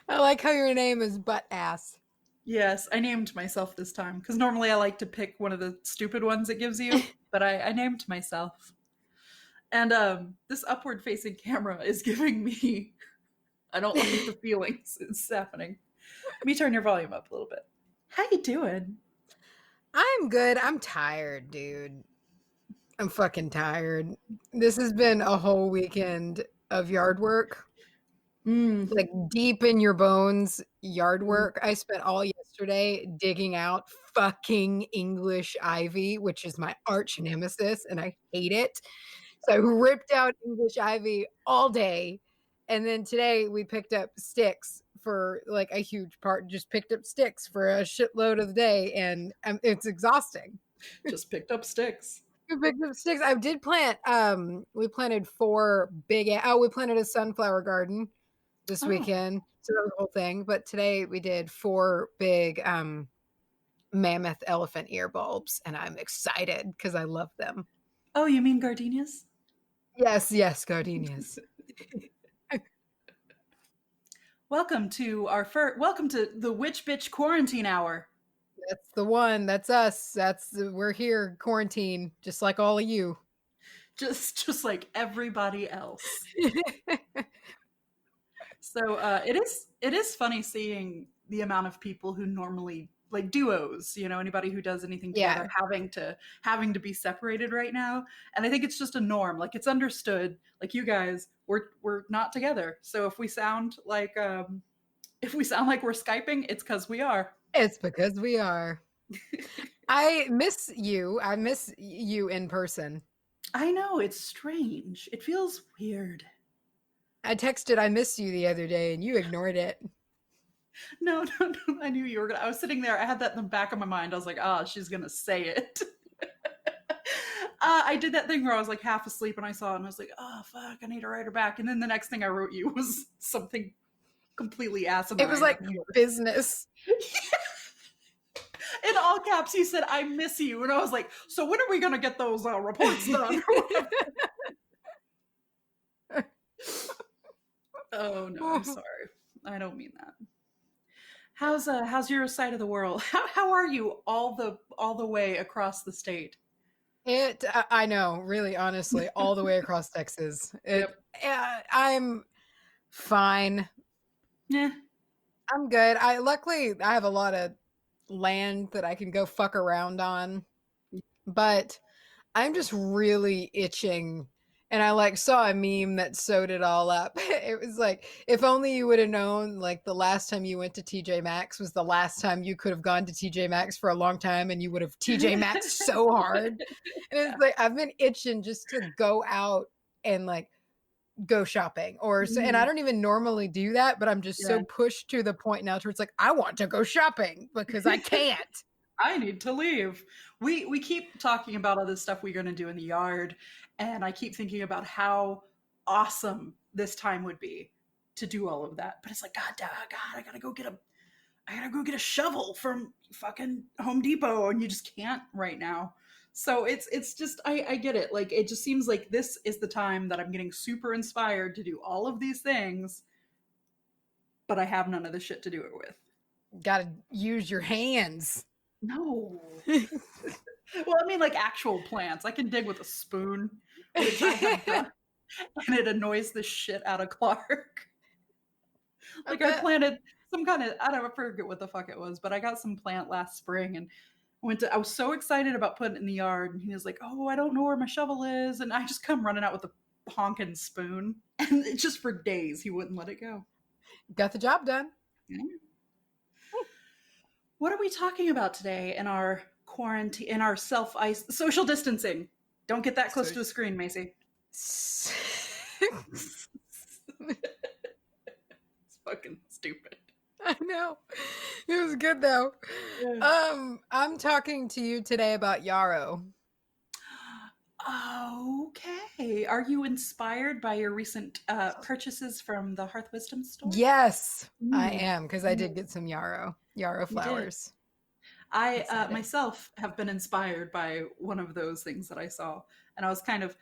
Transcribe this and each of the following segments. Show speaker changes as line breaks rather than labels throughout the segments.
I like how your name is Butt Ass.
Yes, I named myself this time because normally I like to pick one of the stupid ones it gives you, but I named myself. And this upward facing camera is giving me, I don't like the feelings it's happening. Let me turn your volume up a little bit. How you doing?
I'm good. I'm tired, dude. I'm fucking tired. This has been a whole weekend of yard work,
Mm.
like deep in your bones yard work. I spent all yesterday digging out fucking English ivy, which is my arch nemesis, and I hate it. So I ripped out English ivy all day. And then today we picked up sticks for like a huge part, just picked up sticks for a shitload of the day. And it's exhausting.
Just picked up sticks.
We picked up sticks. I did plant, we planted we planted a sunflower garden this
Oh,
weekend. So that was the whole thing. But today we did 4 big, mammoth elephant ear bulbs. And I'm excited because I love them.
oh, you mean gardenias?
Yes, gardenias.
Welcome to the Witch Bitch Quarantine Hour.
That's the one. That's us. We're here, quarantine, just like all of you.
Just like everybody else. So it is funny seeing the amount of people who normally like duos, anybody who does anything together having to be separated right now. And I think it's just a norm. Like it's understood, like you guys, we're not together. So if we sound like we're Skyping, it's because we are.
It's because we are. I miss you. I miss you in person.
I know, it's strange. It feels weird.
I texted I miss you the other day and you ignored it.
No, I knew you were gonna. I was sitting there. I had that in the back of my mind. I was like, she's gonna say it. I did that thing where I was like half asleep and I saw it and I was like, oh, fuck, I need to write her back. And then the next thing I wrote you was something completely asinine.
It was like business.
In all caps, you said, I miss you. And I was like, so when are we going to get those reports done? Oh, no, I'm sorry. I don't mean that. How's your side of the world? How are you all the way across the state?
I know, really, honestly, all the way across Texas. I'm fine.
Yeah.
I'm good. Luckily I have a lot of land that I can go fuck around on, but I'm just really itching. And I like saw a meme that sewed it all up. It was like, if only you would have known, like the last time you went to TJ Maxx was the last time you could have gone to TJ Maxx for a long time, and you would have TJ Maxx so hard. And it's like I've been itching just to go out and like go shopping and I don't even normally do that, but I'm just so pushed to the point now where it's like I want to go shopping because I can't.
I need to leave. We keep talking about all this stuff we're going to do in the yard, and I keep thinking about how awesome this time would be to do all of that. But it's like, God, I gotta go get a shovel from fucking Home Depot, and you just can't right now. So it's just I get it. Like it just seems like this is the time that I'm getting super inspired to do all of these things, but I have none of the shit to do it with.
Gotta use your hands.
No. Well, I mean, like actual plants. I can dig with a spoon, which I have done, and it annoys the shit out of Clark. Like I planted some kind of, I don't forget what the fuck it was, but I got some plant last spring and I was so excited about putting it in the yard, and he was like, oh, I don't know where my shovel is. And I just come running out with a honking spoon, and it just for days he wouldn't let it go.
Got the job done.
Yeah. What are we talking about today in our quarantine, in our social distancing? Don't get that close to a screen, Macy. It's fucking stupid.
I know. It was good though. Yeah. I'm talking to you today about Yarrow.
Okay. Are you inspired by your recent purchases from the Hearth Wisdom store?
Yes, I am, because I did get some Yarrow flowers.
I myself have been inspired by one of those things that I saw, and I was kind of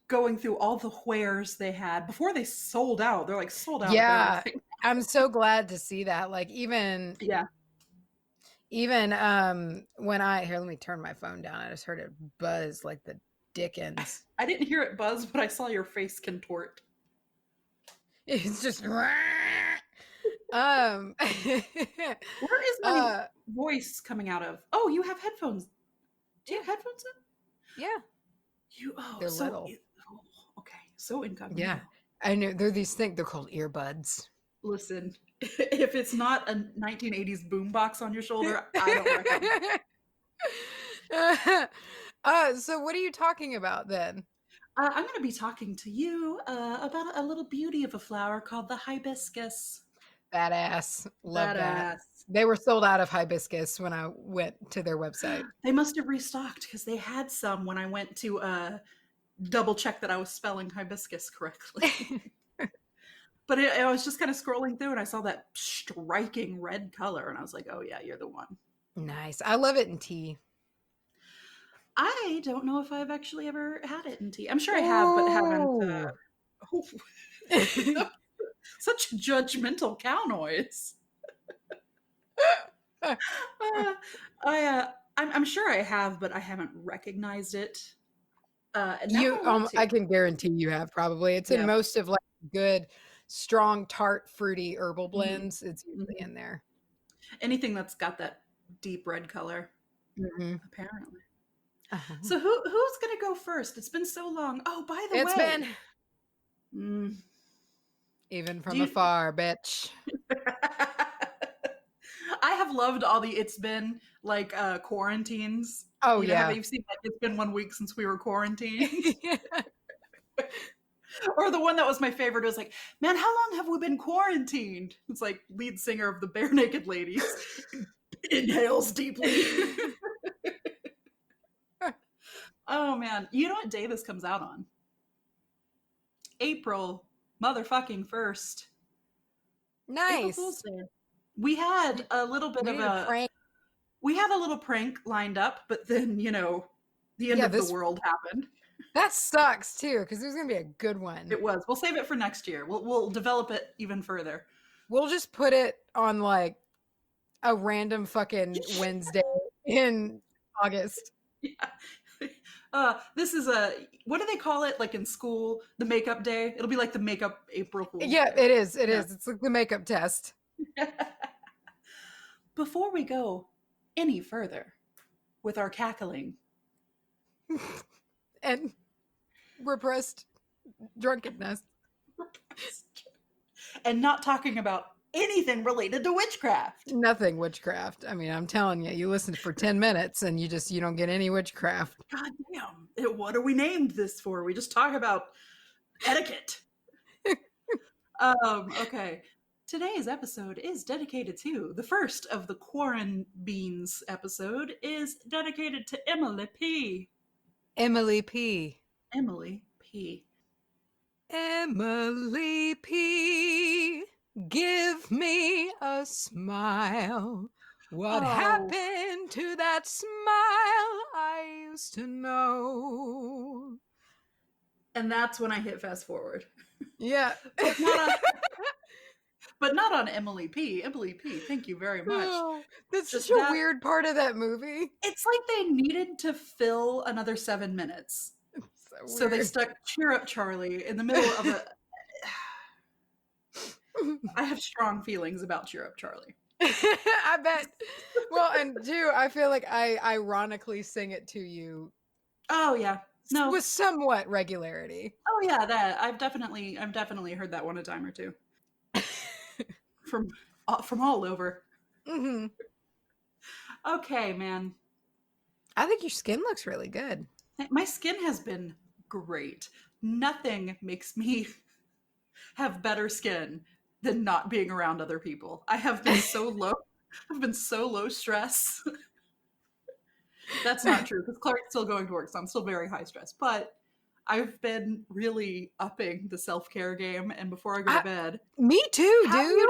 going through all the wares they had before they sold out. They're like sold out.
Yeah, I'm so glad to see that. Like even
Yeah.
when let me turn my phone down. I just heard it buzz like the Dickens.
I didn't hear it buzz, but I saw your face contort.
It's just
Where is my voice coming out of? Oh, you have headphones. Do you have headphones in?
yeah. They're
So
little.
okay, so incognito.
Yeah. I know they're these things, they're called earbuds.
Listen, if it's not a 1980s boombox on your shoulder, I don't recognize.
So what are you talking about then?
I'm going to be talking to you about a little beauty of a flower called the hibiscus.
Badass. Love that.
Badass.
They were sold out of hibiscus when I went to their website.
They must have restocked because they had some when I went to double check that I was spelling hibiscus correctly. But I was just kind of scrolling through and I saw that striking red color and I was like, oh yeah, you're the one.
Nice. I love it in tea.
I don't know if I've actually ever had it in tea. I'm sure I have, but haven't. Such judgmental cow noise. I'm sure I have, but I haven't recognized it.
I can guarantee you have probably. It's in most of like good, strong, tart, fruity herbal blends. Mm-hmm. It's usually in there.
Anything that's got that deep red color, apparently.
Uh-huh.
So who's gonna go first? It's been so long. Oh, by the way,
it's been even from afar, bitch.
I have loved all the it's been like quarantines.
Oh yeah,
you've seen like it's been 1 week since we were quarantined. Or the one that was my favorite was like, man, how long have we been quarantined? It's like lead singer of the Bare Naked Ladies inhales deeply. Oh man, you know what day this comes out on? April motherfucking 1st.
Nice.
We had a little bit of a prank. We had a little prank lined up, but then the end of the world happened.
That sucks too, because there's gonna be a good one.
It was. We'll save it for next year. We'll develop it even further.
We'll just put it on like a random fucking Wednesday in August.
Yeah. This is what do they call it? Like in school, the makeup day. It'll be like the makeup April Fool's
Day. It is. It
is.
It's like the makeup test.
Before we go any further with our cackling
and repressed drunkenness
and not talking about anything related to witchcraft.
Nothing witchcraft. I mean, I'm telling you, you listen for 10 minutes and you don't get any witchcraft.
God damn. What are we named this for? We just talk about etiquette. Okay. Today's episode is dedicated to the first of the Quarren Beans episode is dedicated to Emily P.
Emily P.
Emily P.
Emily P. Give me a smile. What happened to that smile I used to know?
And that's when I hit fast forward.
Yeah.
But not on Emily P. Emily P., thank you very much.
Oh, that's just such a weird part of that movie.
It's like they needed to fill another 7 minutes. So they stuck Cheer Up Charlie in the middle of a... I have strong feelings about Cheer Up Charlie.
I bet. Well, and two, I feel like I ironically sing it to you.
Oh, yeah. No.
With somewhat regularity.
Oh, yeah, that. I've definitely heard that one a time or two. From all over.
Mm-hmm.
Okay, man.
I think your skin looks really good.
My skin has been great. Nothing makes me have better skin than not being around other people. I have been so low. I've been so low stress. That's not true because Clark's still going to work, so I'm still very high stress. But I've been really upping the self-care game, and before I go to bed...
Me too, dude.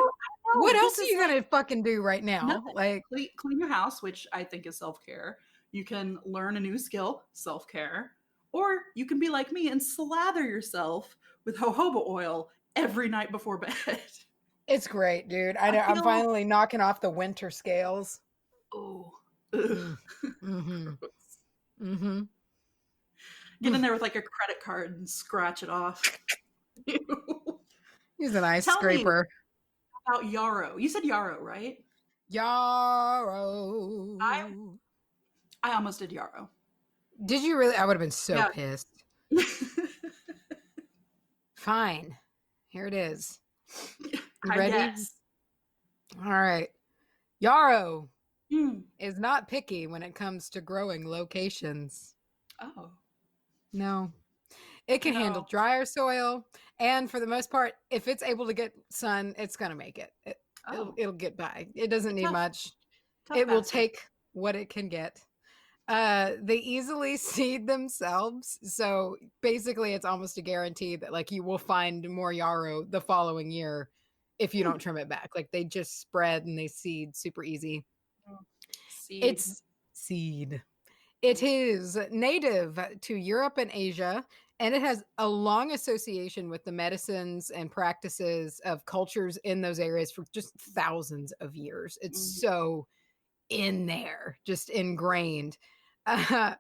What else are you going to fucking do right now?
Nothing. Like clean your house, which I think is self-care. You can learn a new skill, self-care. Or you can be like me and slather yourself with jojoba oil every night before bed.
It's great, dude. I
I
know. I'm
feel,
finally knocking off the winter scales.
oh,
Mm. Mm-hmm.
gross.
Mm-hmm.
Get in there with like a credit card and scratch it off.
Use an ice
Tell me
scraper.
about Yarrow. You said Yarrow, right? I
Yarrow.
I almost did Yarrow.
Did you really? I would have been so
Yeah.
pissed. Fine. Here it is. You
I
ready?
guess.
All right. Yarrow
Mm.
is not picky when it comes to growing locations.
Oh.
No. It can handle
No.
drier soil, and for the most part, if it's able to get sun, it's gonna make it.
Oh.
It'll get by. It doesn't need
Tough.
much.
Tough
It will
bastard.
take what it can get. They easily seed themselves, so basically, it's almost a guarantee that like you will find more yarrow the following year if you
Hmm.
don't trim it back. Like they just spread and they seed super easy.
Seed.
It's seed. It is native to Europe and Asia, and it has a long association with the medicines and practices of cultures in those areas for just thousands of years. It's
Mhm.
so in there, just ingrained. Uh,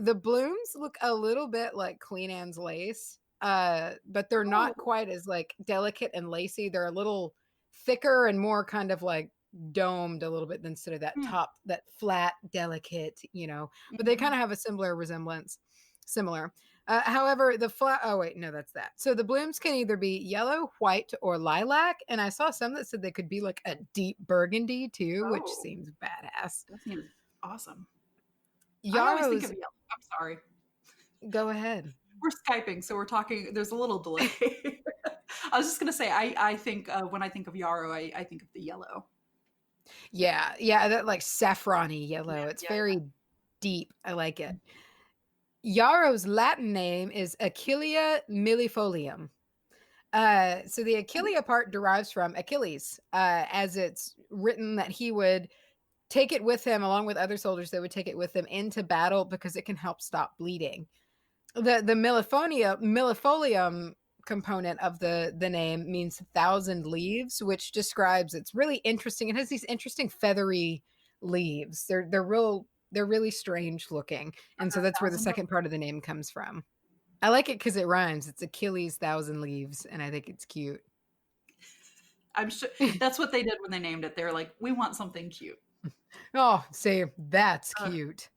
the blooms look a little bit like Queen Anne's lace, but they're
Oh.
not quite as like delicate and lacy. They're a little thicker and more kind of like domed a little bit instead of that
Hmm.
top, that flat, delicate, but they kind
Mhm.
of have a similar resemblance. Similar. However, the flat, oh, wait, no, that's that. So the blooms can either be yellow, white, or lilac. And I saw some that said they could be like a deep burgundy too, which
Oh.
seems badass.
That seems awesome. I always think of
Yarrows,
yellow. I'm sorry.
go ahead.
We're Skyping, so we're talking. There's a little delay. I was just gonna say, I think when I think of yarrow, I think of the yellow.
Yeah, yeah, that like saffrony
Yeah,
yellow. It's
yeah,
very deep. I like
yeah.
it. Yarrow's Latin name is Achillea millifolium. So the Achillea part derives from Achilles, as it's written that he would take it with him along with other soldiers. They would take it with them into battle because it can help stop bleeding. The millifolium component of the name means thousand leaves, which describes it's really interesting. It has these interesting feathery leaves. They're really strange looking, and so that's where the
1,000 of
second part of the name comes from. I like it because it rhymes. It's Achilles thousand leaves, and I think it's cute.
I'm sure that's what they did when they named it. They're like, we want something cute.
Oh, say that's
Uh,
cute.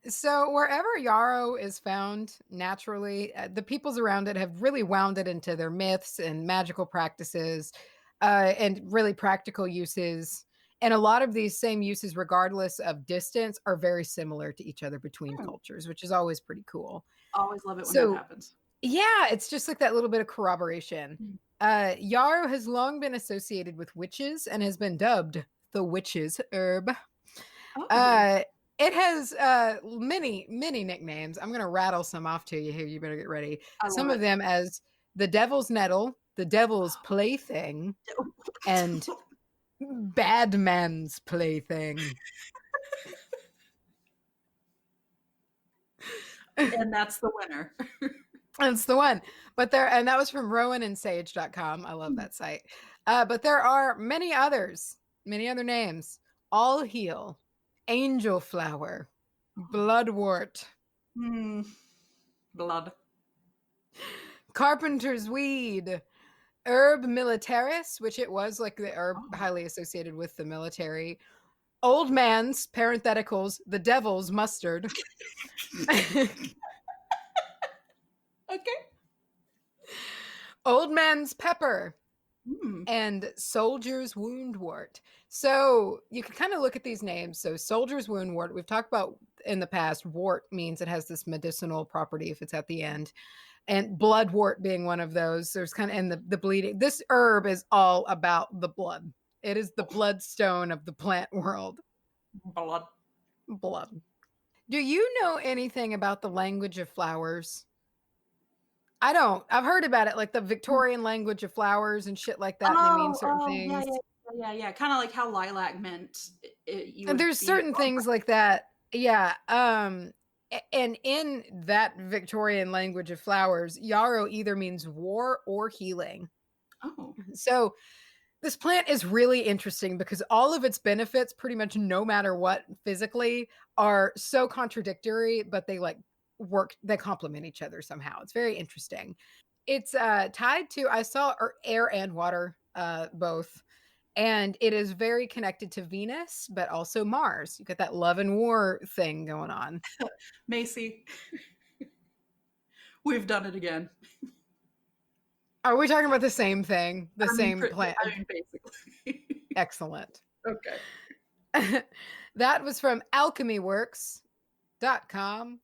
So wherever yarrow is found naturally, the peoples around it have really wound it into their myths and magical practices, and really practical uses. And a lot of these same uses, regardless of distance, are very similar to each other between
Hmm.
cultures, which is always pretty cool.
Always love it when that
So
happens.
yeah, it's just like that little bit of corroboration.
Mm.
Yarrow has long been associated with witches and has been dubbed the witch's herb.
Oh,
Uh, it has many, many nicknames. I'm going to rattle some off to you here. You better get ready.
I love
Some of
it.
them as the devil's nettle, the devil's plaything, and Badman's plaything.
And that's the winner.
That's the one. But and that was from rowanandsage.com. I love that site. But there are many other names. All heal, angel flower, bloodwort,
Mm, blood.
carpenter's weed, herb militaris, which it was like the herb
Oh.
highly associated with the military, old man's parentheticals, the devil's mustard,
Okay.
old man's pepper,
Mm.
and soldier's woundwort. So you can kind of look at these names. So soldier's woundwort, we've talked about in the past. Wart means it has this medicinal property if it's at the end, and bloodwort being one of those. There's kind of, and the bleeding. This herb is all about the blood. It is the bloodstone of the plant world.
Blood.
Blood. Do you know anything about the language of flowers? I don't. I've heard about it, like the Victorian language of flowers and shit like that, and they mean certain
Yeah,
things.
yeah. Kind of like how lilac meant you
And
would
there's
be.
certain things like that. Yeah. And in that Victorian language of flowers, yarrow either means war or healing.
Oh.
So this plant is really interesting because all of its benefits, pretty much no matter what physically, are so contradictory, but they like work, they complement each other somehow. It's very interesting. It's tied to, I saw air and water, both. And it is very connected to Venus, but also Mars. You got that love and war thing going on.
Macy, we've done it again.
Are we talking about the same thing? The same plant?
I mean, basically.
Excellent.
Okay.
That was from alchemyworks.com.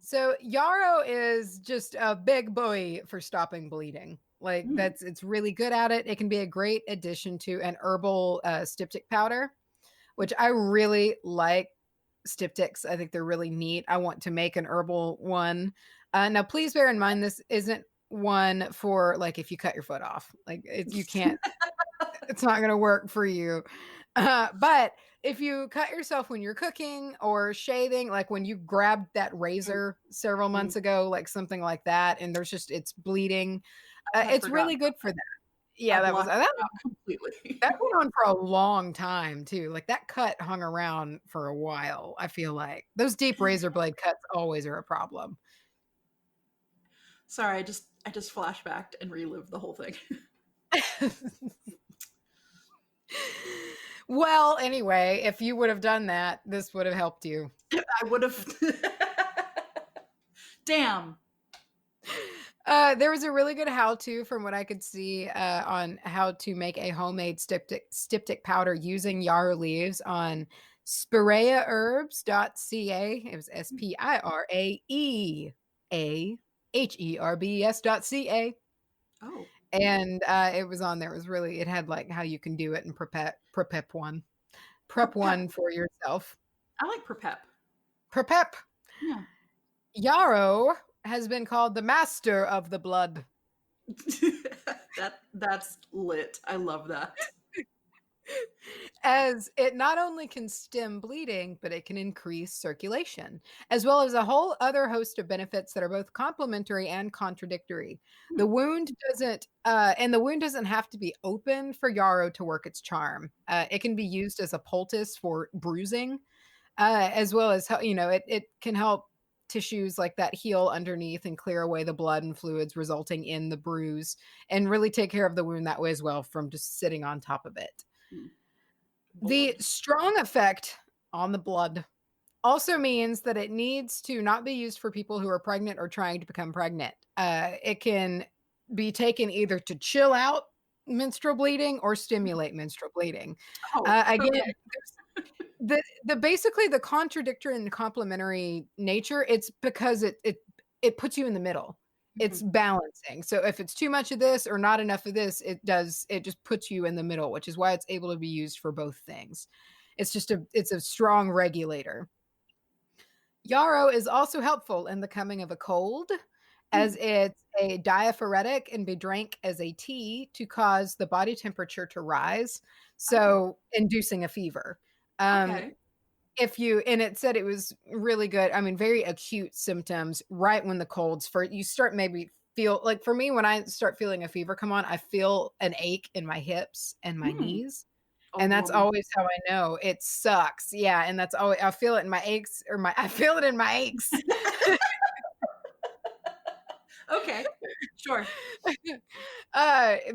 So yarrow is just a big boy for stopping bleeding. Like it's really good at it. It can be a great addition to an herbal styptic powder, which I really like. Styptics, I think they're really neat. I want to make an herbal one. Now, please bear in mind, this isn't one for like if you cut your foot off. Like you can't. It's not going to work for you. But if you cut yourself when you're cooking or shaving, like when you grabbed that razor several months ago, like something like that, and it's bleeding, it's really good for that. Yeah, that
completely.
That went on for a long time too. Like that cut hung around for a while. I feel like those deep razor blade cuts always are a problem.
Sorry, I just flashbacked and relived the whole thing.
Well, anyway, if you would have done that, this would have helped you.
I would have. Damn.
There was a really good how-to from what I could see on how to make a homemade styptic powder using yarrow leaves on spireaherbs.ca. It was spireaherbs.ca.
Oh.
And it was on there. It was really, it had like how you can do it and prep one for yourself.
I like prep.
Prep.
Yeah.
Yarrow has been called the master of the blood.
That's lit. I love that.
As it not only can stem bleeding, but it can increase circulation, as well as a whole other host of benefits that are both complementary and contradictory. The wound doesn't have to be open for yarrow to work its charm. It can be used as a poultice for bruising, as well as, it can help tissues like that heal underneath and clear away the blood and fluids resulting in the bruise, and really take care of the wound that way as well from just sitting on top of it. The strong effect on the blood also means that it needs to not be used for people who are pregnant or trying to become pregnant. It can be taken either to chill out menstrual bleeding or stimulate menstrual bleeding. Again, okay. The basically the contradictory and complementary nature, it's because it puts you in the middle. It's balancing. So if it's too much of this or not enough of this, it just puts you in the middle, which is why it's able to be used for both things. It's a strong regulator. Yarrow is also helpful in the coming of a cold, as it's a diaphoretic and be drank as a tea to cause the body temperature to rise, so inducing a fever. And it said it was really good. I mean, very acute symptoms right when the colds first, you start maybe feel like, for me, when I start feeling a fever come on, I feel an ache in my hips and my knees. And that's always how I know it sucks. Yeah. And that's always, I feel it in my aches I feel it in my aches.
Okay, sure.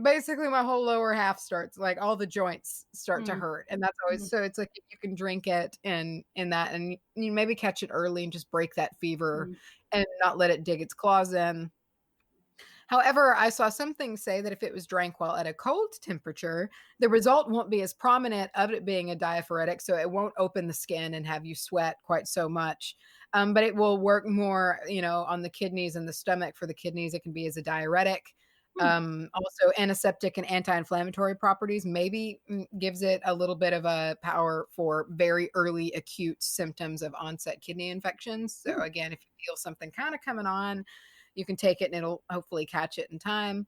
Basically my whole lower half starts, like all the joints start to hurt, and that's always, so it's like if you can drink it in that, and you maybe catch it early and just break that fever and not let it dig its claws in. However, I saw something say that if it was drank while at a cold temperature, the result won't be as prominent of it being a diaphoretic, so it won't open the skin and have you sweat quite so much. But it will work more, on the kidneys and the stomach. For the kidneys, it can be as a diuretic. Also antiseptic and anti-inflammatory properties, maybe gives it a little bit of a power for very early acute symptoms of onset kidney infections. So again, if you feel something kind of coming on, you can take it and it'll hopefully catch it in time.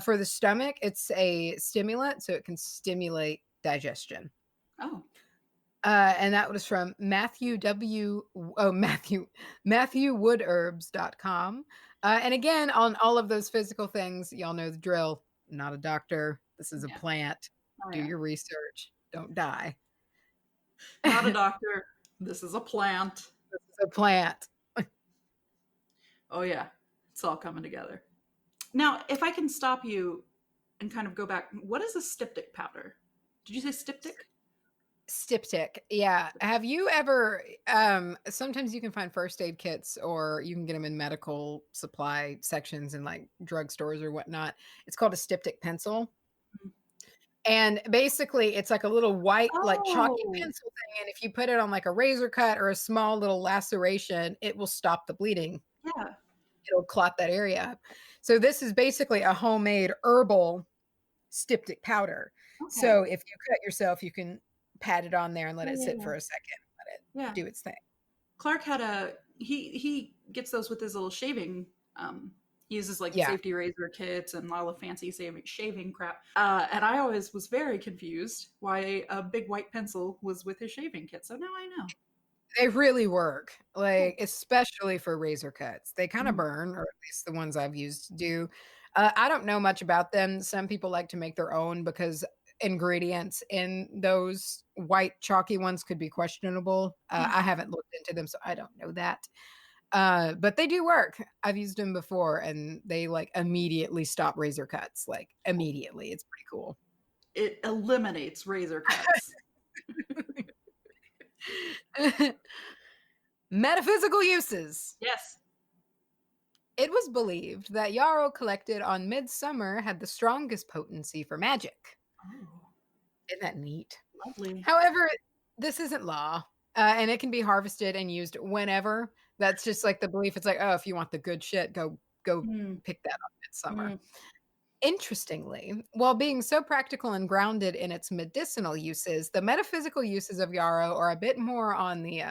For the stomach, it's a stimulant, so it can stimulate digestion.
Oh.
And that was from Matthewwoodherbs.com. And again, on all of those physical things, y'all know the drill. I'm not a doctor. This is a
Yeah.
plant.
Oh,
Do
yeah.
your research. Don't die.
Not a
This
doctor. This is a plant.
is a plant.
Oh, yeah. It's all coming together. Now, if I can stop you and kind of go back, what is a styptic powder? Did you say styptic?
Styptic. Yeah. Have you ever sometimes you can find first aid kits or you can get them in medical supply sections in like drugstores or whatnot. It's called a styptic pencil. And basically it's like a little white, like chalky
Oh,
pencil thing. And if you put it on like a razor cut or a small little laceration, it will stop the bleeding.
yeah.
It'll clot that area up. So this is basically a homemade herbal styptic powder.
Okay.
So if you cut yourself, you can pat it on there and let
Yeah,
it
yeah,
sit
yeah.
for a second, let it
Yeah.
do its thing.
Clark had he gets those with his little shaving. He uses like
Yeah.
safety razor kits and all the fancy shaving crap. And I always was very confused why a big white pencil was with his shaving kit. So now I know.
They really work,
Cool.
like, especially for razor cuts. They kinda
Mm.
burn, or at least the ones I've used do. I don't know much about them. Some people like to make their own because ingredients in those white chalky ones could be questionable.
Mm.
I haven't looked into them, so I don't know that. But they do work. I've used them before, and they, like, immediately stop razor cuts, like, immediately. It's pretty cool.
It eliminates razor cuts.
Metaphysical uses.
Yes.
It was believed that yarrow collected on midsummer had the strongest potency for magic.
Oh,
Isn't that neat?
lovely.
However, this isn't law, and it can be harvested and used whenever. That's just like the belief. It's like, oh, if you want the good shit, go
Mm.
pick that up midsummer.
Mm.
Interestingly, while being so practical and grounded in its medicinal uses, the metaphysical uses of yarrow are a bit more on the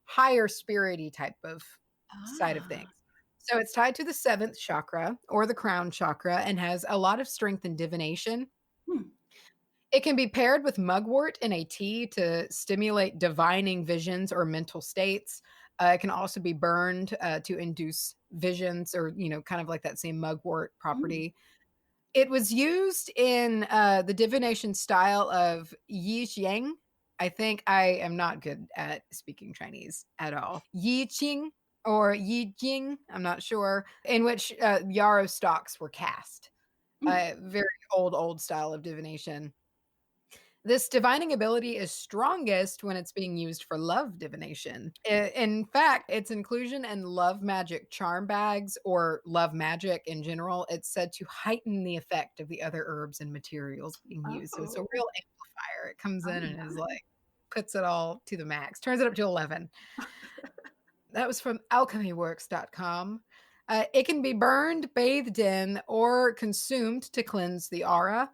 higher spirity type of side of things.
Ah.
So it's tied to the seventh chakra or the crown chakra and has a lot of strength in divination.
Hmm.
It can be paired with mugwort in a tea to stimulate divining visions or mental states. It can also be burned to induce visions or, kind of like that same mugwort
Mm.
property. It was used in the divination style of Yi Xiang. I think I am not good at speaking Chinese at all. Yi Qing or Yi Jing, I'm not sure, in which yarrow stalks were cast.
Mm.
Very old style of divination. This divining ability is strongest when it's being used for love divination. In fact, its inclusion in love magic charm bags or love magic in general, it's said to heighten the effect of the other herbs and materials being used. So it's a
Oh.
real amplifier. It comes
Oh,
in and is
nice.
like, puts it all to the max, turns it up to 11. That was from alchemyworks.com. It can be burned, bathed in, or consumed to cleanse the aura.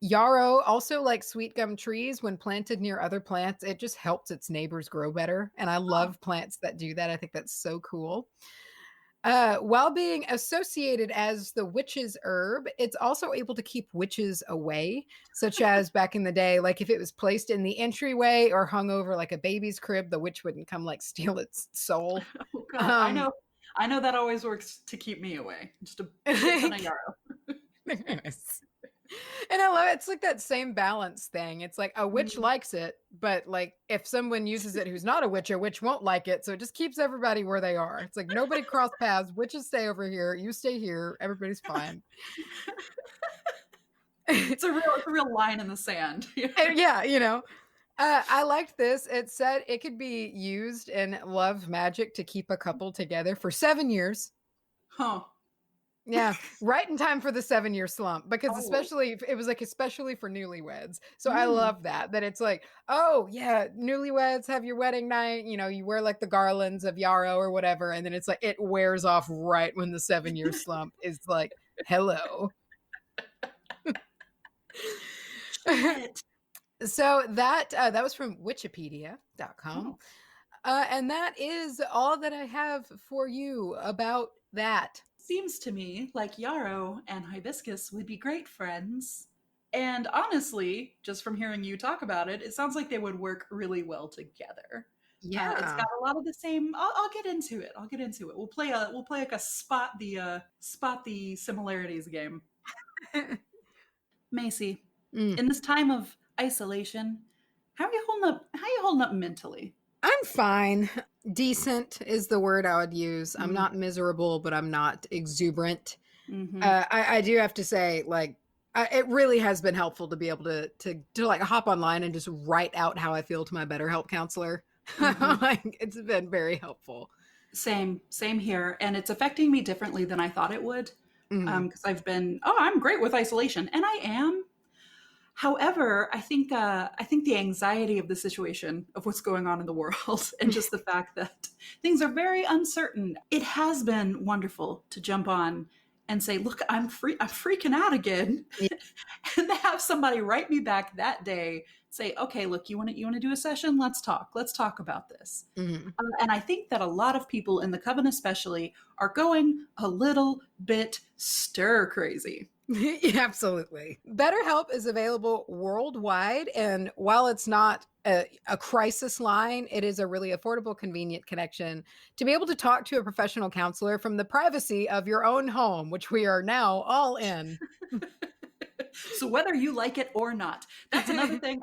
Yarrow, also like sweet gum trees, when planted near other plants, it just helps its neighbors grow better. And I
Oh.
love plants that do that. I think that's so cool. While being associated as the witch's herb, it's also able to keep witches away, such as back in the day, like if it was placed in the entryway or hung over like a baby's crib, the witch wouldn't come like steal its soul.
Oh God. I
Um,
know. I know that always works to keep me away. Just a shit ton of yarrow.
Yes. And I love it. It's like that same balance thing. It's like a witch
Mm.
likes it, but like if someone uses it who's not a witch won't like it. So it just keeps everybody where they are. It's like nobody cross paths. Witches stay over here. You stay here. Everybody's fine.
It's a real line in the sand.
And yeah, I liked this. It said it could be used in love magic to keep a couple together for 7 years.
Huh.
Yeah, right in time for the 7-year slump because
Oh.
especially it was like especially for newlyweds. So I
Mm.
love that it's like, oh yeah, newlyweds have your wedding night, you wear like the garlands of yarrow or whatever, and then it's like it wears off right when the 7-year slump is like, hello.
Shit.
So that was from wikipedia.com.
Oh.
And that is all that I have for you about that.
Seems to me like yarrow and hibiscus would be great friends. And honestly, just from hearing you talk about it, it sounds like they would work really well together. It's
Yeah.
got a lot of the same. I'll get into it. I'll get into it. We'll play like a spot the similarities game. Macy,
Mm.
in this time of isolation, how are you holding up? How are you holding up mentally?
I'm fine. Decent is the word I would use. I'm
Mm,
not miserable, but I'm not exuberant.
hmm
I do have to say, like, it really has been helpful to be able to like hop online and just write out how I feel to my BetterHelp counselor.
hmm
Like, it's been very helpful.
Same here, and it's affecting me differently than I thought it would.
Mm.
Because I've been, oh, I'm great with isolation, and I am. However, I think the anxiety of the situation of what's going on in the world and just the fact that things are very uncertain. It has been wonderful to jump on and say, "Look, I'm freaking out again,"
Yeah.
and to have somebody write me back that day, say, "Okay, look, you want to do a session? Let's talk. Let's talk about this."
Mhm.
And I think that a lot of people in the coven, especially, are going a little bit stir crazy.
Yeah, absolutely. BetterHelp is available worldwide. And while it's not a crisis line, it is a really affordable, convenient connection to be able to talk to a professional counselor from the privacy of your own home, which we are now all in.
So whether you like it or not, that's another thing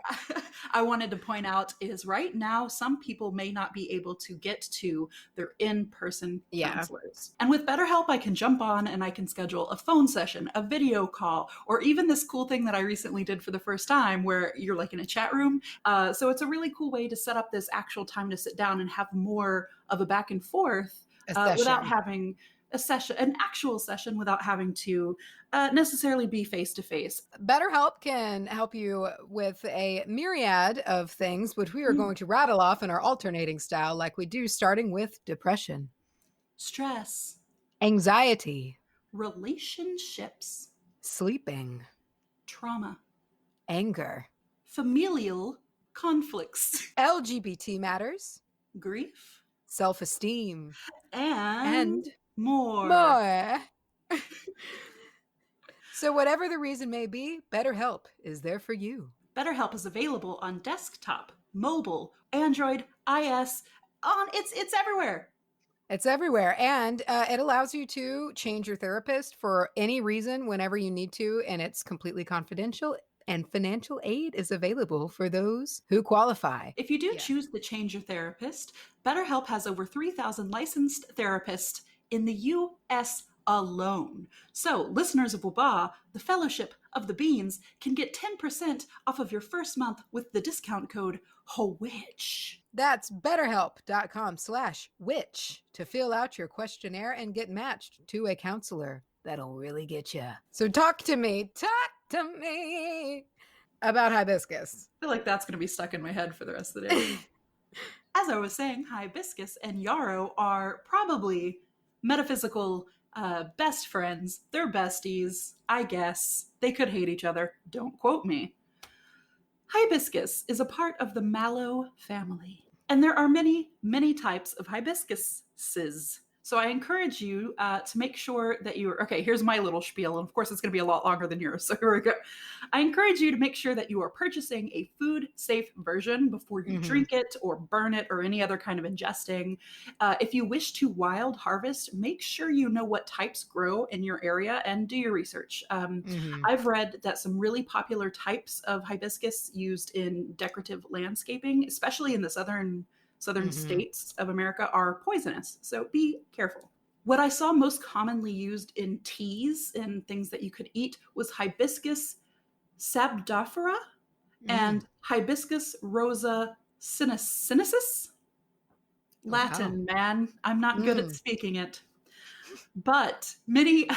I wanted to point out is right now some people may not be able to get to their in-person
Yeah.
counselors. And with BetterHelp, I can jump on and I can schedule a phone session, a video call, or even this cool thing that I recently did for the first time where you're like in a chat room. So it's a really cool way to set up this actual time to sit down and have more of a back and forth
A
without
session.
having a session, an actual session, without having to necessarily be face to face.
BetterHelp can help you with a myriad of things, which we are going to rattle off in our alternating style, like we do, starting with depression,
Stress,
anxiety,
relationships,
sleeping,
trauma,
anger,
familial conflicts,
LGBT matters,
grief,
self esteem,
and
and
more.
more. So, whatever the reason may be, BetterHelp is there for you.
BetterHelp is available on desktop, mobile, Android, iOS, on it's everywhere.
It's everywhere. And it allows you to change your therapist for any reason whenever you need to. And it's completely confidential. And financial aid is available for those who qualify.
If you do
Yeah.
choose to change your therapist, BetterHelp has over 3,000 licensed therapists in the US alone. So, listeners of WBAH, the Fellowship of the Beans, can get 10% off of your first month with the discount code HOWITCH.
That's betterhelp.com/witch to fill out your questionnaire and get matched to a counselor. That'll really get you. So talk to me about hibiscus.
I feel like that's going to be stuck in my head for the rest of the day. As I was saying, Hibiscus and Yarrow are probably metaphysical best friends. They're besties, I guess. They could hate each other. Don't quote me. Hibiscus is a part of the mallow family, and there are many, many types of hibiscuses. So I encourage you to make sure that you're okay. Here's my little spiel, and of course, it's going to be a lot longer than yours. So here we go. I encourage you to make sure that you are purchasing a food safe version before you drink it or burn it or any other kind of ingesting. If you wish to wild harvest, make sure you know what types grow in your area and do your research. I've read that some really popular types of hibiscus used in decorative landscaping, especially in the southern states of America, are poisonous. So be careful. What I saw most commonly used in teas and things that you could eat was Hibiscus sabdifera and Hibiscus rosa sinensis. Latin, man. I'm not good at speaking it. But many,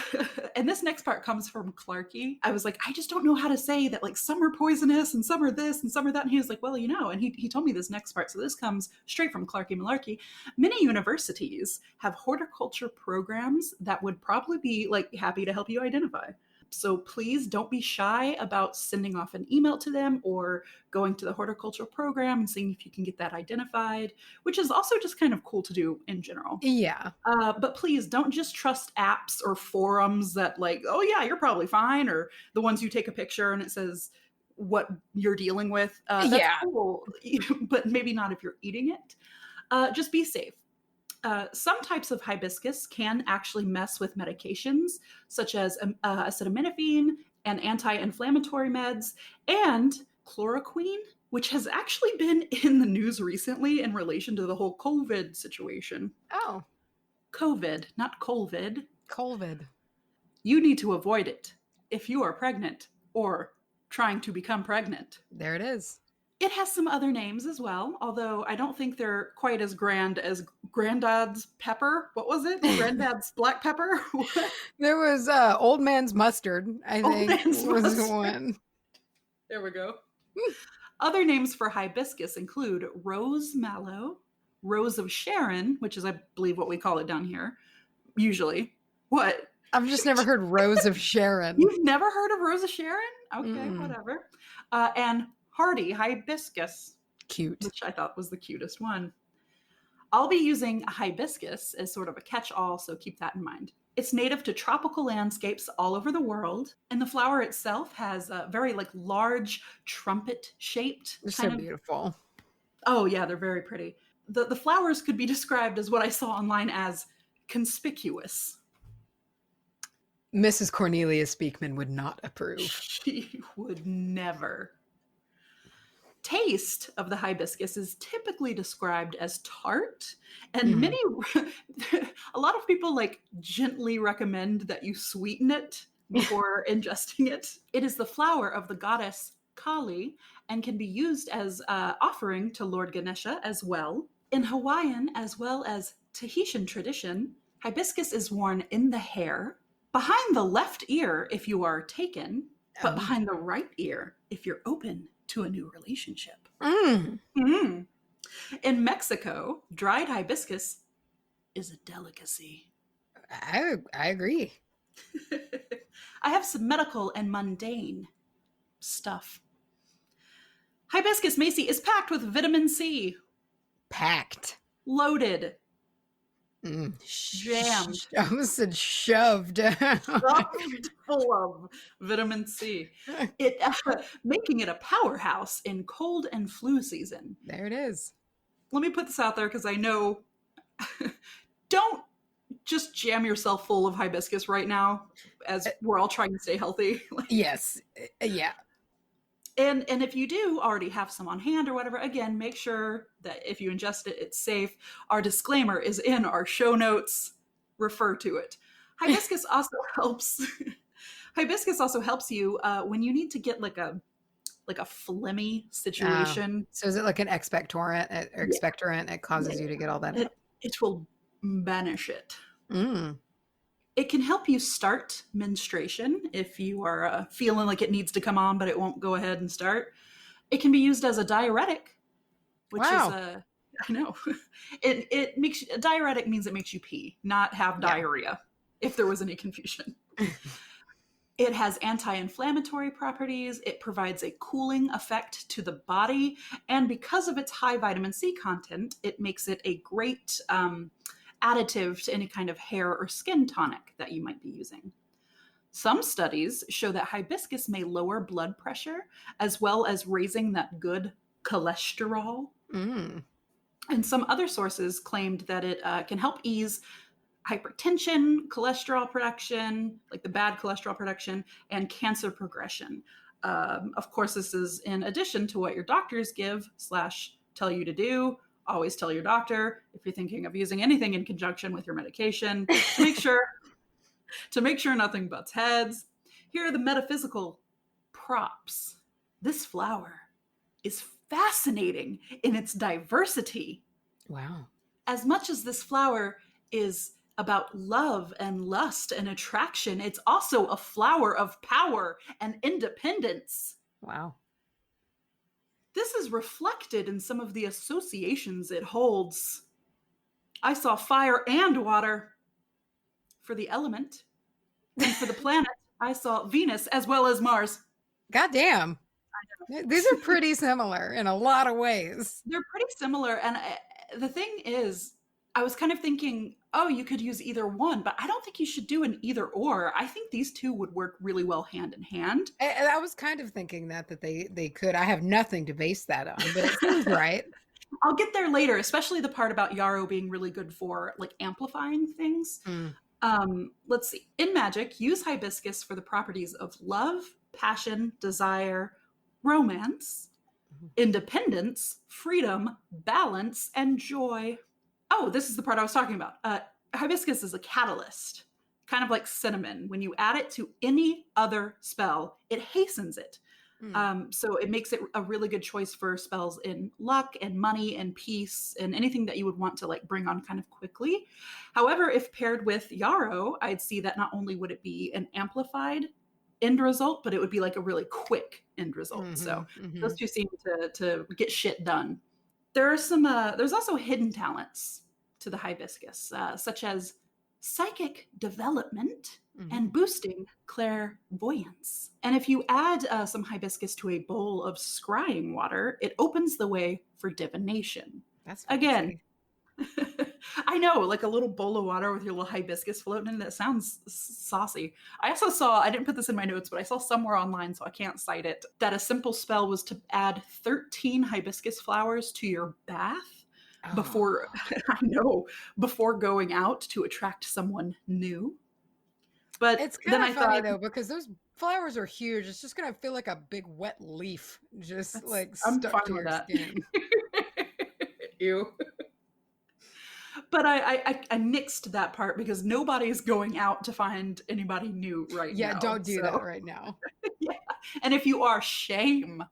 and this next part comes from Clarky. I was like, I just don't know how to say that, like, some are poisonous and some are this and some are that. And he was like, well, and he told me this next part. So this comes straight from Clarky Malarkey. Many universities have horticulture programs that would probably be like happy to help you identify. So please don't be shy about sending off an email to them or going to the horticultural program and seeing if you can get that identified, which is also just kind of cool to do in general.
Yeah.
But please don't just trust apps or forums that like, oh yeah, you're probably fine, or the ones you take a picture and it says what you're dealing with. That's
Yeah.
cool, but maybe not if you're eating it. Just be safe. Some types of hibiscus can actually mess with medications, such as acetaminophen and anti-inflammatory meds, and chloroquine, which has actually been in the news recently in relation to the whole COVID situation.
Oh,
COVID, not COVID.
COVID.
You need to avoid it if you are pregnant or trying to become pregnant.
There it is.
It has some other names as well, although I don't think they're quite as grand as Granddad's pepper. What was it? Granddad's black pepper?
There was Old Man's Mustard, I
Old
think,
Man's
was
Mustard.
one.
There we go. Other names for hibiscus include rose mallow, rose of Sharon, which is, I believe, what we call it down here, usually. What?
I've just never heard Rose of Sharon.
You've never heard of Rose of Sharon? Okay,
Mm-mm.
whatever. And hardy hibiscus,
Cute.
which I thought was the cutest one. I'll be using hibiscus as sort of a catch-all, so keep that in mind. It's native to tropical landscapes all over the world, and the flower itself has a very like large trumpet-shaped
They're so
kind of.
beautiful.
Oh yeah, they're very pretty. The flowers could be described as what I saw online as conspicuous.
Mrs. Cornelia Speakman would not approve.
She would never. Taste of the hibiscus is typically described as tart, and a lot of people like gently recommend that you sweeten it before ingesting it. It is the flower of the goddess Kali and can be used as offering to Lord Ganesha as well. In Hawaiian as well as Tahitian tradition, hibiscus is worn in the hair, behind the left ear if you are taken, but behind the right ear if you're open to a new relationship. In Mexico, dried hibiscus is a delicacy.
I agree.
I have some medical and mundane stuff. Hibiscus, Macy, is packed with vitamin C.
Packed.
Loaded.
Jammed. I almost said shoved.
Stuffed full of vitamin C. It making it a powerhouse in cold and flu season.
There it is.
Let me put this out there because I know don't just jam yourself full of hibiscus right now as we're all trying to stay healthy.
Yes. Yeah.
And if you do already have some on hand or whatever, again, make sure that if you ingest it, it's safe. Our disclaimer is in our show notes. Refer to it. Hibiscus also helps. Hibiscus also helps you when you need to get like a phlegmy situation.
So is it like an expectorant or expectorant? It causes you to get all that.
It will banish it. It can help you start menstruation if you are feeling like it needs to come on, but it won't go ahead and start. It can be used as a diuretic, which is I know. It makes a diuretic means it makes you pee, not have diarrhea, if there was any confusion. It has anti-inflammatory properties. It provides a cooling effect to the body. And because of its high vitamin C content, it makes it a great additive to any kind of hair or skin tonic that you might be using. Some studies show that hibiscus may lower blood pressure as well as raising that good cholesterol. And some other sources claimed that it can help ease hypertension, cholesterol production, like the bad cholesterol production, and cancer progression. Of course, this is in addition to what your doctors give / tell you to do. Always tell your doctor if you're thinking of using anything in conjunction with your medication to make sure nothing butts heads. Here are the metaphysical props. This flower is fascinating in its diversity.
Wow.
As much as this flower is about love and lust and attraction, it's also a flower of power and independence.
Wow.
This is reflected in some of the associations it holds. I saw fire and water for the element, and for the planet, I saw Venus as well as Mars.
Goddamn. These are pretty similar in a lot of ways.
They're pretty similar. And the thing is, I was kind of thinking, oh, you could use either one, but I don't think you should do an either or. I think these two would work really well hand in hand.
I was kind of thinking that they could. I have nothing to base that on, but it seems right.
I'll get there later, especially the part about Yarrow being really good for like amplifying things. Let's see. In magic, use hibiscus for the properties of love, passion, desire, romance, independence, freedom, balance, and joy. Oh, this is the part I was talking about. Hibiscus is a catalyst, kind of like cinnamon. When you add it to any other spell, it hastens it. So it makes it a really good choice for spells in luck and money and peace and anything that you would want to like bring on kind of quickly. However, if paired with Yarrow, I'd see that not only would it be an amplified end result, but it would be like a really quick end result. So those two seem to get shit done. There are some, there's also hidden talents to the hibiscus, such as psychic development and boosting clairvoyance. And if you add some hibiscus to a bowl of scrying water, it opens the way for divination.
That's
again. I know, like a little bowl of water with your little hibiscus floating in it. That sounds saucy. I also saw, I didn't put this in my notes, but I saw somewhere online, so I can't cite it, that a simple spell was to add 13 hibiscus flowers to your bath before, I know, before going out to attract someone new. But
it's kind of funny though, because those flowers are huge. It's just gonna feel like a big wet leaf, just like stuck to your skin.
Ew. But I nixed that part because nobody's going out to find anybody new right now.
Yeah, don't do that right now.
Yeah. And if you are, shame.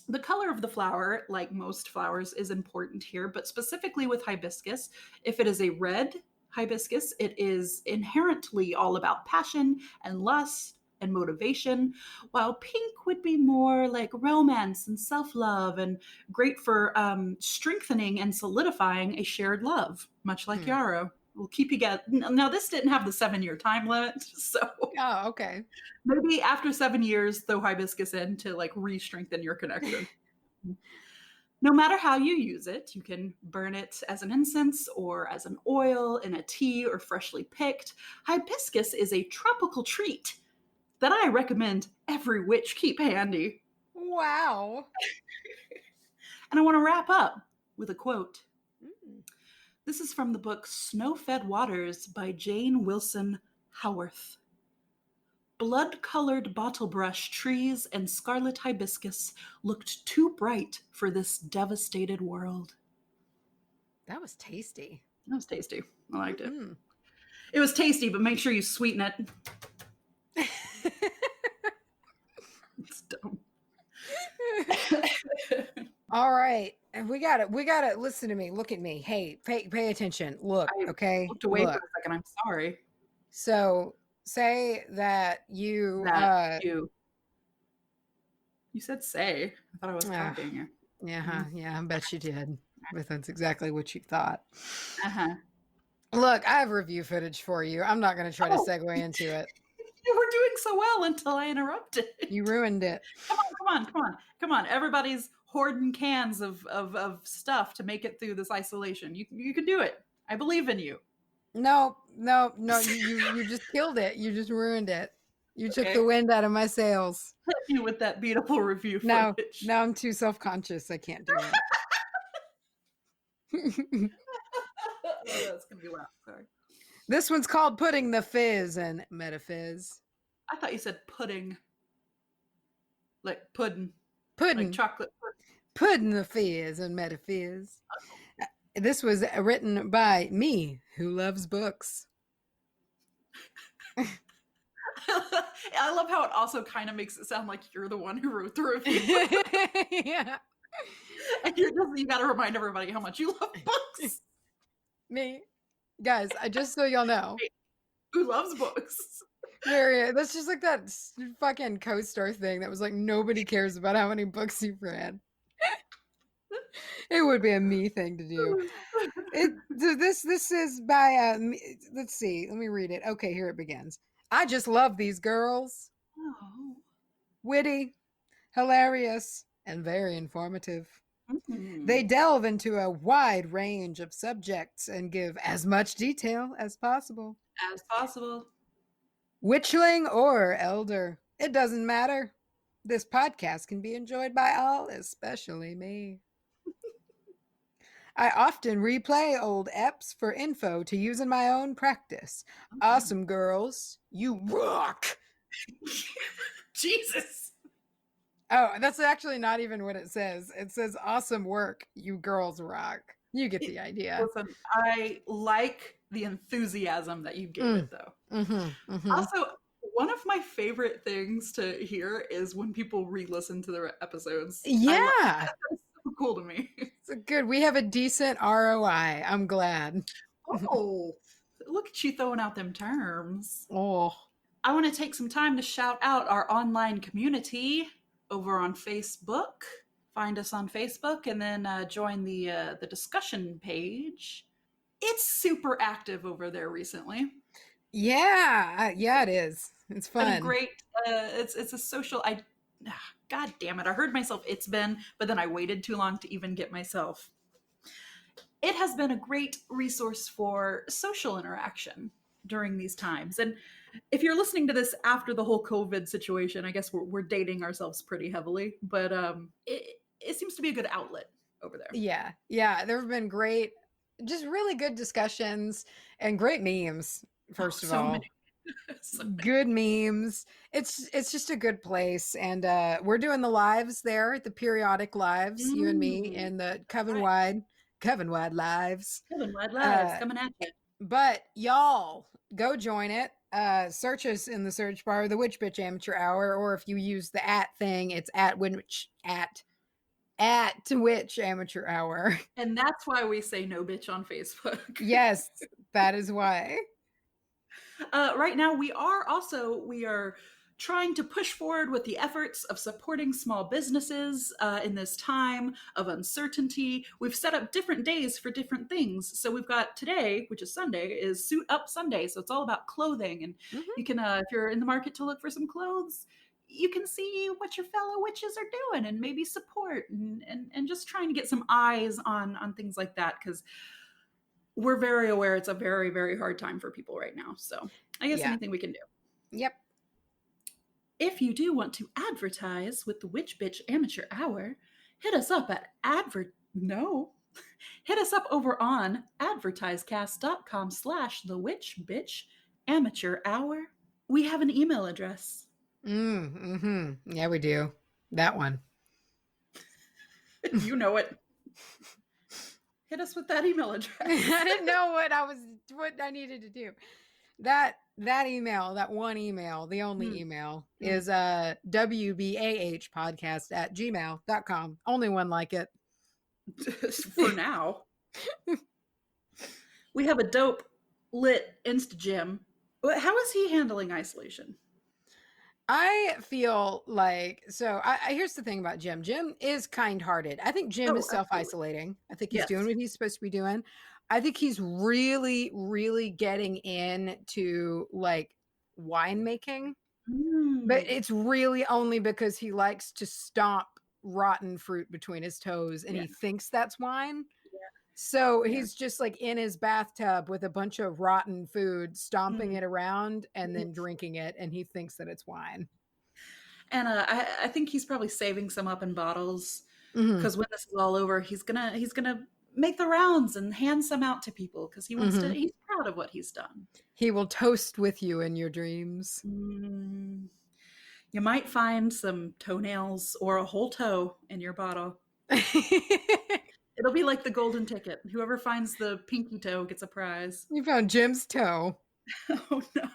The color of the flower, like most flowers, is important here, but specifically with hibiscus, if it is a red hibiscus, it is inherently all about passion and lust and motivation, while pink would be more like romance and self-love and great for strengthening and solidifying a shared love, much like Yarrow. Will keep you get. Now, this didn't have the 7-year time limit, so
okay.
Maybe after 7 years, throw hibiscus in to like re-strengthen your connection. No matter how you use it, you can burn it as an incense or as an oil in a tea or freshly picked. Hibiscus is a tropical treat that I recommend every witch keep handy.
Wow.
And I want to wrap up with a quote. This is from the book Snow-Fed Waters by Jane Wilson Howarth. Blood-colored bottlebrush trees and scarlet hibiscus looked too bright for this devastated world.
That was tasty.
That was tasty. I liked it. It was tasty, but make sure you sweeten it. It's dumb.
All right. And we got it. Listen to me. Look at me. Hey, pay attention. Look, okay?
I looked away for a second. I'm sorry.
So say that you
said say. I thought I was copying you.
Yeah, I bet you did. But that's exactly what you thought. Look, I have review footage for you. I'm not going to try to segue into it.
You were doing so well until I interrupted.
You ruined it.
Come on. Everybody's hoarding cans of stuff to make it through this isolation. You can do it. I believe in you.
No. You just killed it. You just ruined it. You took the wind out of my sails.
Hit you with that beautiful review footage.
Now I'm too self-conscious. I can't do it.
That's gonna be loud. Sorry.
This one's called Putting the Fizz in Metaphiz.
I thought you said pudding. Like pudding.
Pudding.
Like chocolate pudding.
Putting the Fizz in Metaphiz. This was written by me, who loves books.
I love how it also kind of makes it sound like you're the one who wrote the review.
Yeah.
And you got to remind everybody how much you love books.
Me. Guys, just so y'all know.
Who loves books?
That's just like that fucking co-star thing that was like, nobody cares about how many books you've read. It would be a me thing to do. This is by, let's see, let me read it. Okay, here it begins. I just love these girls.
Oh.
Witty, hilarious, and very informative. They delve into a wide range of subjects and give as much detail as possible.
As possible.
Witchling or elder, it doesn't matter. This podcast can be enjoyed by all, especially me. I often replay old eps for info to use in my own practice. Awesome girls, you rock.
Jesus.
Oh, that's actually not even what it says. It says awesome work, you girls rock. You get the idea.
Listen, I like the enthusiasm that you gave it, though. Also, one of my favorite things to hear is when people re-listen to their episodes.
Yeah.
That's so cool to me.
It's good. We have a decent ROI. I'm glad.
Oh, look at you throwing out them terms.
Oh.
I want to take some time to shout out our online community over on Facebook. Find us on Facebook and then join the discussion page. It's super active over there recently.
Yeah, it is. It's fun.
Been a great. It's a social. God damn it! I heard myself. It's been, but then I waited too long to even get myself. It has been a great resource for social interaction during these times. And if you're listening to this after the whole COVID situation, I guess we're dating ourselves pretty heavily. But it seems to be a good outlet over there.
Yeah. There have been great, just really good discussions and great memes. First of all, good memes. It's just a good place, and we're doing the lives there, the periodic lives, you and me, and the Coven-wide lives.
Coven-wide lives coming at you.
But y'all, go join it. Search us in the search bar, the Witch Bitch Amateur Hour, or if you use the @ thing, it's at Witch Amateur Hour.
And that's why we say no bitch on Facebook.
Yes, that is why.
Right now, we are trying to push forward with the efforts of supporting small businesses in this time of uncertainty. We've set up different days for different things. So we've got today, which is Sunday, is Suit Up Sunday. So it's all about clothing. And you can, if you're in the market to look for some clothes, you can see what your fellow witches are doing and maybe support and just trying to get some eyes on things like that, because we're very aware it's a very, very hard time for people right now. So I guess anything we can do. Yep. If you do want to advertise with the Witch Bitch Amateur Hour, hit us up at hit us up over on advertisecast.com/the Witch Bitch Amateur Hour. We have an email address.
Yeah, we do. That one.
You know it. Hit us with that email address.
I didn't know what I needed to do. That email, that one email, the only email is wbahpodcast@gmail.com. Only one like it.
For now. We have a dope lit Insta-Gym. How is he handling isolation?
I feel like, here's the thing about Jim. Jim is kind-hearted. I think Jim is self-isolating. I think he's doing what he's supposed to be doing. I think he's really, really getting into like winemaking, but it's really only because he likes to stomp rotten fruit between his toes and he thinks that's wine. So he's just like in his bathtub with a bunch of rotten food, stomping it around and then drinking it, and he thinks that it's wine.
And I think he's probably saving some up in bottles because when this is all over, he's gonna make the rounds and hand some out to people because he wants to. He's proud of what he's done.
He will toast with you in your dreams.
You might find some toenails or a whole toe in your bottle. It'll be like the golden ticket. Whoever finds the pinky toe gets a prize.
You found Jim's toe.
Oh no.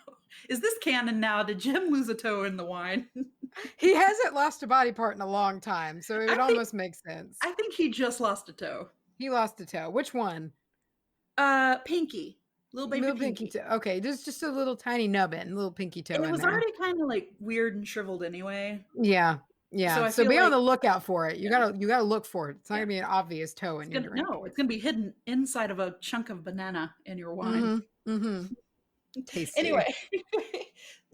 Is this canon now? Did Jim lose a toe in the wine?
He hasn't lost a body part in a long time, so it would almost make sense.
I think he just lost a toe.
He lost a toe. Which one?
Pinky. Little baby pinky
toe. Okay, there's just a little tiny nubbin, little pinky toe.
And it was already kind of like weird and shriveled anyway.
Yeah. So be on the lookout for it. You gotta look for it. It's not gonna be an obvious toe in your drink.
No, it's gonna be hidden inside of a chunk of banana in your wine.
Tasty.
Anyway,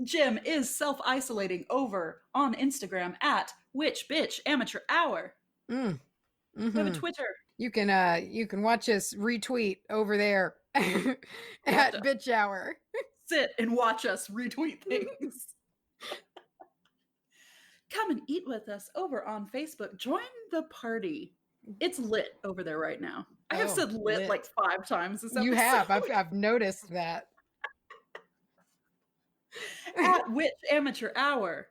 Jim is self-isolating over on Instagram at Witch Bitch Amateur Hour.
Mm.
We have a
Mm-hmm.
Twitter.
You can watch us retweet over there at Bitch Hour.
Sit and watch us retweet things. Come and eat with us over on Facebook. Join the party. It's lit over there right now. I have said lit like 5 times this episode.
You have. I've noticed that.
At Witch Amateur Hour.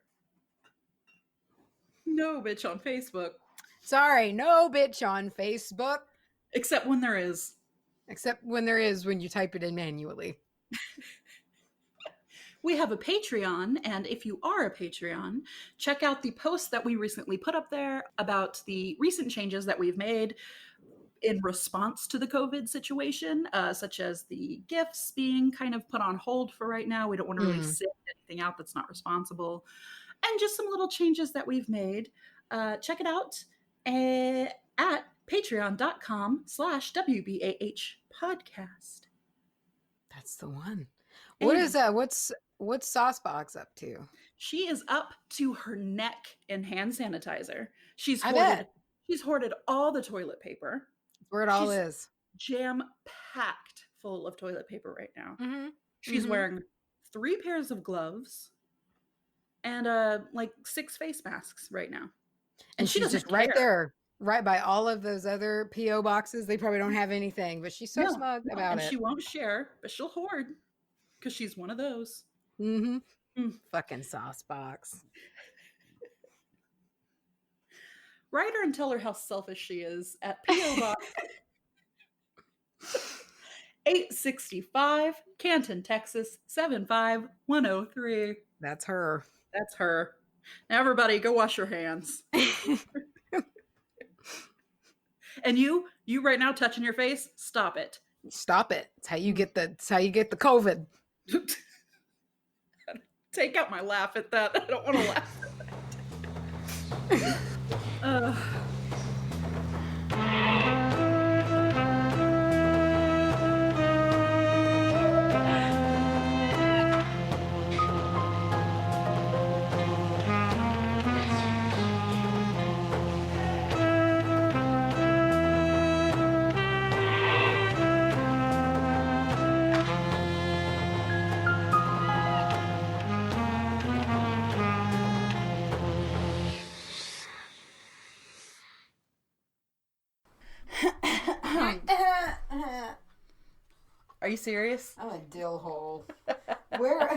No bitch on Facebook.
Sorry, no bitch on Facebook.
Except when there is.
Except when there is, when you type it in manually.
We have a Patreon, and if you are a Patreon, check out the post that we recently put up there about the recent changes that we've made in response to the COVID situation, such as the gifts being kind of put on hold for right now. We don't want to really send anything out that's not responsible. And just some little changes that we've made. Check it out at patreon.com/wbahpodcast.
That's the one. What is that? What's Saucebox up to?
She is up to her neck in hand sanitizer. She's hoarded all the toilet paper.
That's where it all is.
Jam-packed full of toilet paper right now.
Mm-hmm.
She's wearing 3 pairs of gloves and like 6 face masks right now.
And she's just right there, right by all of those other P.O. boxes. They probably don't have anything, but she's so smug about it.
She won't share, but she'll hoard because she's one of those.
Fucking Saucebox.
Write her and tell her how selfish she is at P.O. Box 865, Canton, Texas 75103.
That's her.
That's her. Now everybody go wash your hands. And you right now touching your face, stop it.
Stop it. It's how you get the COVID.
Take out my laugh at that. I don't want to laugh at that. Are you serious?
I'm a dill hole. Where